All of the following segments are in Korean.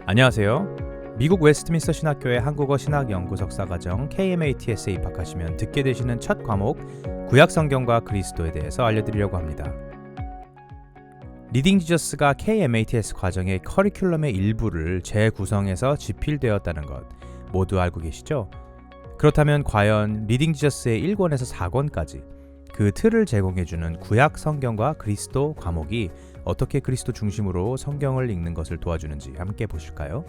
안녕하세요. 미국 웨스트민스터 신학교의 한국어 신학연구 석사과정 KMATS에 입학하시면 듣게 되시는 첫 과목 구약 성경과 그리스도에 대해서 알려드리려고 합니다. 리딩 지저스가 KMATS 과정의 커리큘럼의 일부를 재구성해서 집필되었다는 것 모두 알고 계시죠? 그렇다면 과연 리딩 지저스의 1권에서 4권까지 그 틀을 제공해주는 구약 성경과 그리스도 과목이 어떻게 그리스도 중심으로 성경을 읽는 것을 도와주는지 함께 보실까요?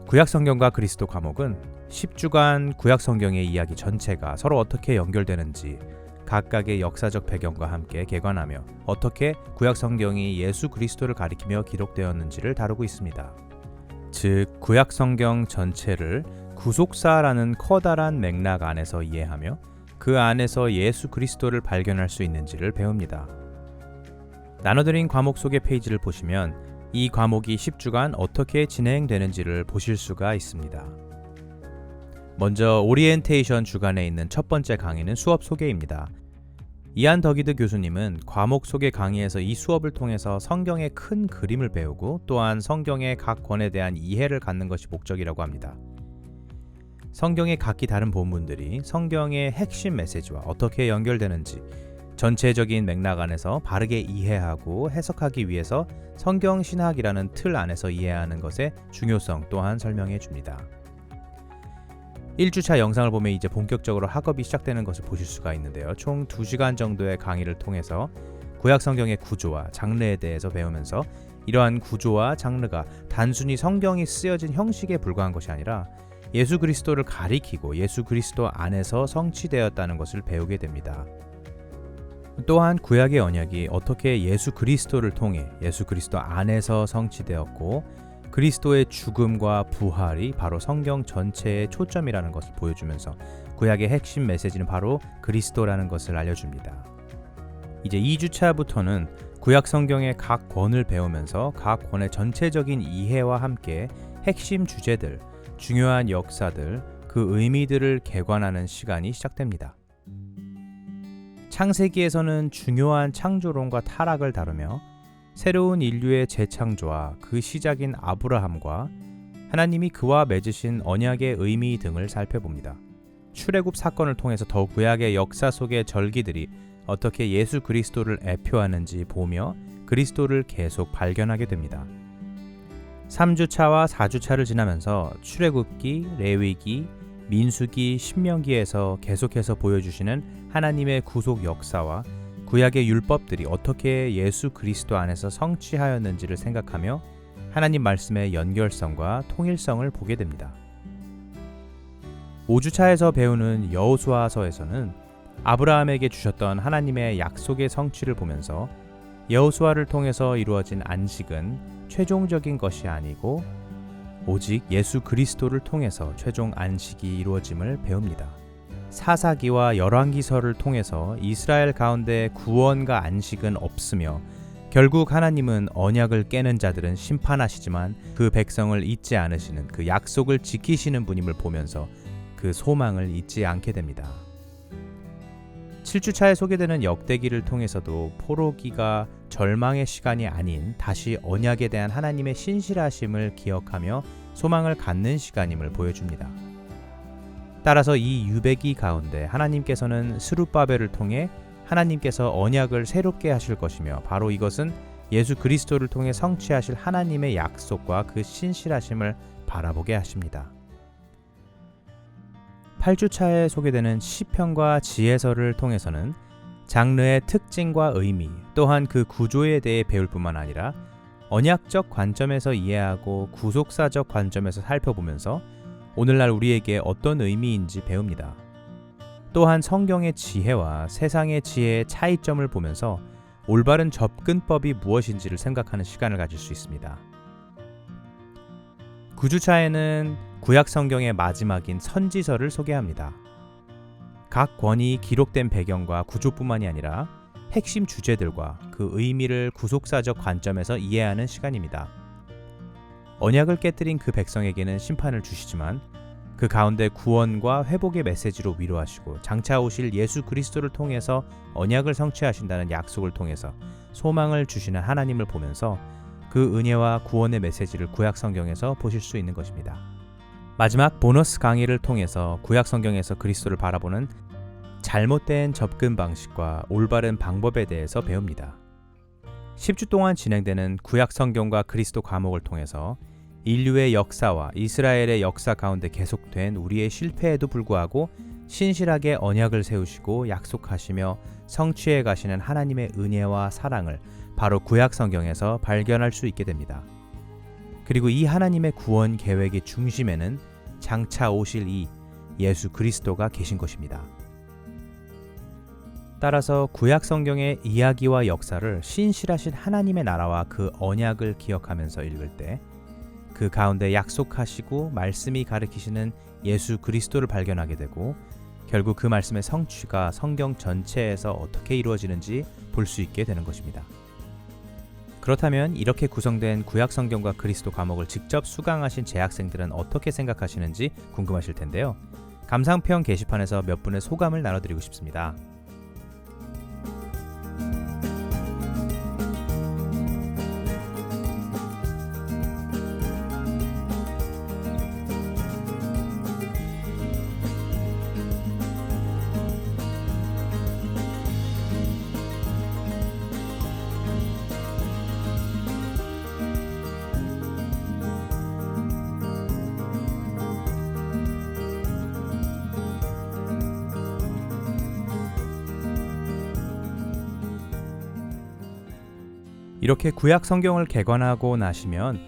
구약 성경과 그리스도 과목은 10주간 구약 성경의 이야기 전체가 서로 어떻게 연결되는지 각각의 역사적 배경과 함께 개관하며 어떻게 구약 성경이 예수 그리스도를 가리키며 기록되었는지를 다루고 있습니다. 즉, 구약 성경 전체를 구속사라는 커다란 맥락 안에서 이해하며 그 안에서 예수 그리스도를 발견할 수 있는지를 배웁니다. 나눠드린 과목 소개 페이지를 보시면 이 과목이 10주간 어떻게 진행되는지를 보실 수가 있습니다. 먼저 오리엔테이션 주간에 있는 첫 번째 강의는 수업 소개입니다. 이안 더기드 교수님은 과목 소개 강의에서 이 수업을 통해서 성경의 큰 그림을 배우고 또한 성경의 각 권에 대한 이해를 갖는 것이 목적이라고 합니다. 성경의 각기 다른 본문들이 성경의 핵심 메시지와 어떻게 연결되는지 전체적인 맥락 안에서 바르게 이해하고 해석하기 위해서 성경 신학이라는 틀 안에서 이해하는 것의 중요성 또한 설명해 줍니다. 1주차 영상을 보면 이제 본격적으로 학업이 시작되는 것을 보실 수가 있는데요. 총 2시간 정도의 강의를 통해서 구약 성경의 구조와 장르에 대해서 배우면서 이러한 구조와 장르가 단순히 성경이 쓰여진 형식에 불과한 것이 아니라 예수 그리스도를 가리키고 예수 그리스도 안에서 성취되었다는 것을 배우게 됩니다. 또한 구약의 언약이 어떻게 예수 그리스도를 통해 예수 그리스도 안에서 성취되었고 그리스도의 죽음과 부활이 바로 성경 전체의 초점이라는 것을 보여주면서 구약의 핵심 메시지는 바로 그리스도라는 것을 알려줍니다. 이제 2주차부터는 구약 성경의 각 권을 배우면서 각 권의 전체적인 이해와 함께 핵심 주제들, 중요한 역사들, 그 의미들을 개관하는 시간이 시작됩니다. 창세기에서는 중요한 창조론과 타락을 다루며 새로운 인류의 재창조와 그 시작인 아브라함과 하나님이 그와 맺으신 언약의 의미 등을 살펴봅니다. 출애굽 사건을 통해서 더욱 구약의 역사 속의 절기들이 어떻게 예수 그리스도를 애표하는지 보며 그리스도를 계속 발견하게 됩니다. 3주차와 4주차를 지나면서 출애굽기, 레위기, 민수기, 신명기에서 계속해서 보여주시는 하나님의 구속 역사와 구약의 율법들이 어떻게 예수 그리스도 안에서 성취하였는지를 생각하며 하나님 말씀의 연결성과 통일성을 보게 됩니다. 5주차에서 배우는 여호수아서에서는 아브라함에게 주셨던 하나님의 약속의 성취를 보면서 여호수아를 통해서 이루어진 안식은 최종적인 것이 아니고 오직 예수 그리스도를 통해서 최종 안식이 이루어짐을 배웁니다. 사사기와 열왕기서를 통해서 이스라엘 가운데 구원과 안식은 없으며 결국 하나님은 언약을 깨는 자들은 심판하시지만 그 백성을 잊지 않으시는 그 약속을 지키시는 분임을 보면서 그 소망을 잊지 않게 됩니다. 7주차에 소개되는 역대기를 통해서도 포로기가 절망의 시간이 아닌 다시 언약에 대한 하나님의 신실하심을 기억하며 소망을 갖는 시간임을 보여줍니다. 따라서 이 유배기 가운데 하나님께서는 스룹바벨을 통해 하나님께서 언약을 새롭게 하실 것이며 바로 이것은 예수 그리스도를 통해 성취하실 하나님의 약속과 그 신실하심을 바라보게 하십니다. 8주차에 소개되는 시편과 지혜서를 통해서는 장르의 특징과 의미 또한 그 구조에 대해 배울 뿐만 아니라 언약적 관점에서 이해하고 구속사적 관점에서 살펴보면서 오늘날 우리에게 어떤 의미인지 배웁니다. 또한 성경의 지혜와 세상의 지혜의 차이점을 보면서 올바른 접근법이 무엇인지를 생각하는 시간을 가질 수 있습니다. 9주차에는 구약 성경의 마지막인 선지서를 소개합니다. 각 권이 기록된 배경과 구조뿐만이 아니라 핵심 주제들과 그 의미를 구속사적 관점에서 이해하는 시간입니다. 언약을 깨뜨린 그 백성에게는 심판을 주시지만 그 가운데 구원과 회복의 메시지로 위로하시고 장차 오실 예수 그리스도를 통해서 언약을 성취하신다는 약속을 통해서 소망을 주시는 하나님을 보면서 그 그 은혜와 구원의 메시지를 구약 성경에서 보실 수 있는 것입니다. 마지막 보너스 강의를 통해서 구약 성경에서 그리스도를 바라보는 잘못된 접근 방식과 올바른 방법에 대해서 배웁니다. 10주 동안 진행되는 구약 성경과 그리스도 과목을 통해서 인류의 역사와 이스라엘의 역사 가운데 계속된 우리의 실패에도 불구하고 신실하게 언약을 세우시고 약속하시며 성취해 가시는 하나님의 은혜와 사랑을 바로 구약 성경에서 발견할 수 있게 됩니다. 그리고 이 하나님의 구원 계획의 중심에는 장차 오실 이 예수 그리스도가 계신 것입니다. 따라서 구약 성경의 이야기와 역사를 신실하신 하나님의 나라와 그 언약을 기억하면서 읽을 때 그 가운데 약속하시고 말씀이 가르치시는 예수 그리스도를 발견하게 되고 결국 그 말씀의 성취가 성경 전체에서 어떻게 이루어지는지 볼 수 있게 되는 것입니다. 그렇다면 이렇게 구성된 구약 성경과 그리스도 과목을 직접 수강하신 재학생들은 어떻게 생각하시는지 궁금하실 텐데요. 감상평 게시판에서 몇 분의 소감을 나눠드리고 싶습니다. 이렇게 구약 성경을 개관하고 나시면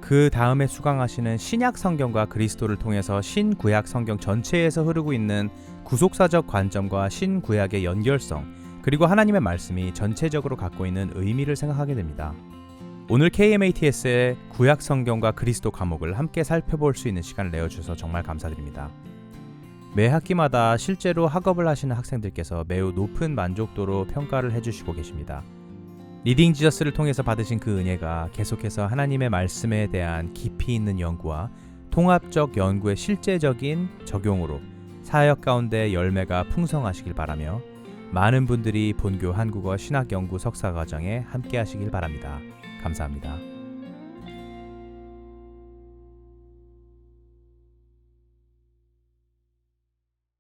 그 다음에 수강하시는 신약 성경과 그리스도를 통해서 신구약 성경 전체에서 흐르고 있는 구속사적 관점과 신구약의 연결성, 그리고 하나님의 말씀이 전체적으로 갖고 있는 의미를 생각하게 됩니다. 오늘 KMATS의 구약 성경과 그리스도 과목을 함께 살펴볼 수 있는 시간을 내어주셔서 정말 감사드립니다. 매 학기마다 실제로 학업을 하시는 학생들께서 매우 높은 만족도로 평가를 해주시고 계십니다. 리딩 지저스를 통해서 받으신 그 은혜가 계속해서 하나님의 말씀에 대한 깊이 있는 연구와 통합적 연구의 실제적인 적용으로 사역 가운데 열매가 풍성하시길 바라며 많은 분들이 본교 한국어 신학연구 석사과정에 함께 하시길 바랍니다. 감사합니다.